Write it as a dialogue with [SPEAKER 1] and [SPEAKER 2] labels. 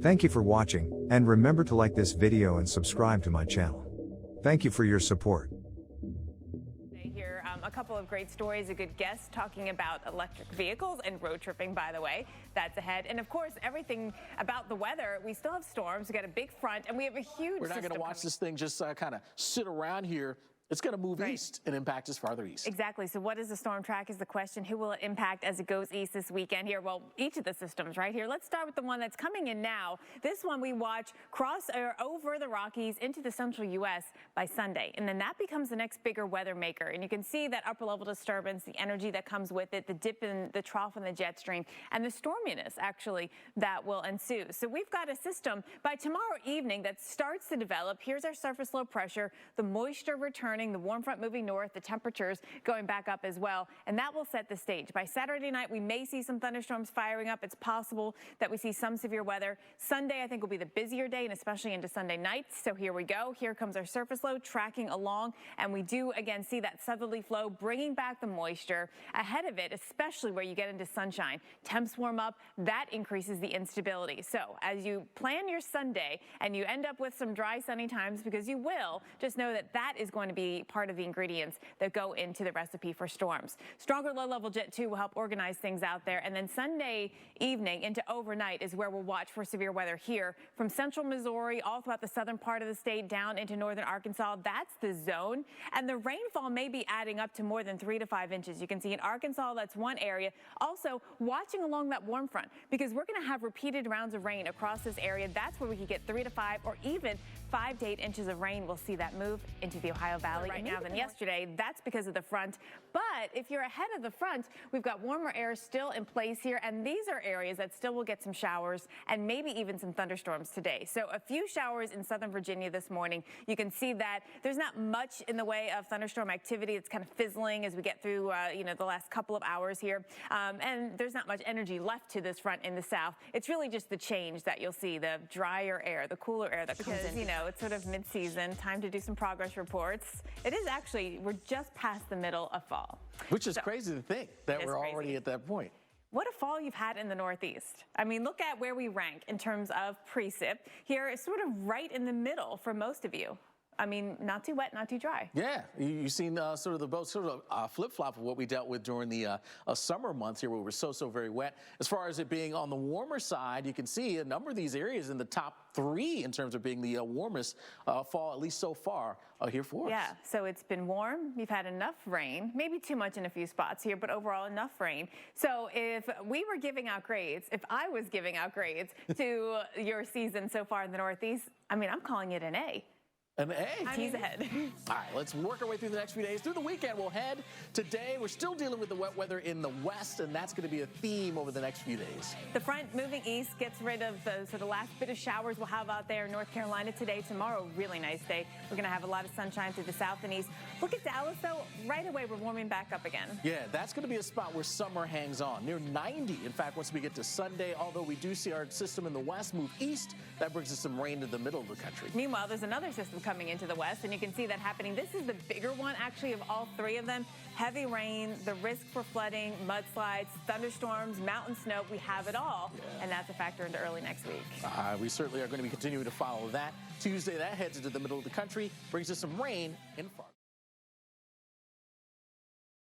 [SPEAKER 1] Thank you for watching, and remember to like this video and subscribe to my channel. Thank you for your support.
[SPEAKER 2] Here, a couple of great stories, a good guest talking about electric vehicles and road tripping, by the way. That's ahead. And of course, everything about the weather. We still have storms. We got a big front, and we have a huge
[SPEAKER 3] We're not going to watch this thing just kind of sit around here. It's going to move east and impact us farther east.
[SPEAKER 2] Exactly. So what is the storm track is the question. Who will it impact as it goes east this weekend here? Well, each of the systems right here. Let's start with the one that's coming in now. This one we watch cross over the Rockies into the central U.S. by Sunday. And then that becomes the next bigger weather maker. And you can see that upper level disturbance, the energy that comes with it, the dip in the trough in the jet stream, and the storminess actually that will ensue. So we've got a system by tomorrow evening that starts to develop. Here's our surface low pressure, the moisture returning, the warm front moving north, the temperatures going back up as well, and that will set the stage. By Saturday night, we may see some thunderstorms firing up. It's possible that we see some severe weather. Sunday, I think, will be the busier day, and especially into Sunday night. So here we go. Here comes our surface low tracking along, and we do, again, see that southerly flow bringing back the moisture ahead of it, especially where you get into sunshine. Temps warm up. That increases the instability. So as you plan your Sunday and you end up with some dry, sunny times, because you will, just know that that is going to be part of the ingredients that go into the recipe for storms. Stronger low-level jet 2 will help organize things out there. And then Sunday evening into overnight is where we'll watch for severe weather here from central Missouri all throughout the southern part of the state down into northern Arkansas. That's the zone. And the rainfall may be adding up to more than 3 to 5 inches. You can see in Arkansas, that's one area. Also, watching along that warm front, because we're going to have repeated rounds of rain across this area. That's where we could get 3 to 5 or even 5 to 8 inches of rain. We'll see that move into the Ohio Valley right now than yesterday. That's because of the front. But if you're ahead of the front, we've got warmer air still in place here, and these are areas that still will get some showers and maybe even some thunderstorms today. So a few showers in southern Virginia this morning. You can see that there's not much in the way of thunderstorm activity. It's kind of fizzling as we get through the last couple of hours here, and there's not much energy left to this front in the south. It's really just the change that you'll see, the drier air, the cooler air that comes in. It's sort of mid-season, time to do some progress reports. It is actually, we're just past the middle of fall.
[SPEAKER 3] Which is crazy to think that we're already at that point.
[SPEAKER 2] What a fall you've had in the Northeast. I mean, look at where we rank in terms of precip. Here is sort of right in the middle for most of you. I mean, not too wet, not too dry.
[SPEAKER 3] Yeah, you've seen sort of the both flip-flop of what we dealt with during the summer months here, where we were so very wet. As far as it being on the warmer side, you can see a number of these areas in the top 3 in terms of being the warmest fall, at least so far, here for us.
[SPEAKER 2] Yeah, so it's been warm. You've had enough rain, maybe too much in a few spots here, but overall enough rain. So if we were giving out grades, if I was giving out grades to your season so far in the Northeast, I mean, I'm calling it an A.
[SPEAKER 3] An A.
[SPEAKER 2] Tease ahead.
[SPEAKER 3] All right, let's work our way through the next few days. Through the weekend, we'll head today. We're still dealing with the wet weather in the west, and that's going to be a theme over the next few days.
[SPEAKER 2] The front moving east gets rid of the last bit of showers we'll have out there in North Carolina today. Tomorrow, really nice day. We're going to have a lot of sunshine through the south and east. Look at Dallas, though. Right away, we're warming back up again.
[SPEAKER 3] Yeah, that's going to be a spot where summer hangs on. Near 90, in fact, once we get to Sunday, although we do see our system in the west move east, that brings us some rain to the middle of the country.
[SPEAKER 2] Meanwhile, there's another system coming into the west, and you can see that happening. This is the bigger one, actually, of all 3 of them. Heavy rain, the risk for flooding, mudslides, thunderstorms, mountain snow. We have it all, and that's a factor into early next week.
[SPEAKER 3] We certainly are going to be continuing to follow that. Tuesday, that heads into the middle of the country, brings us some rain in Friday.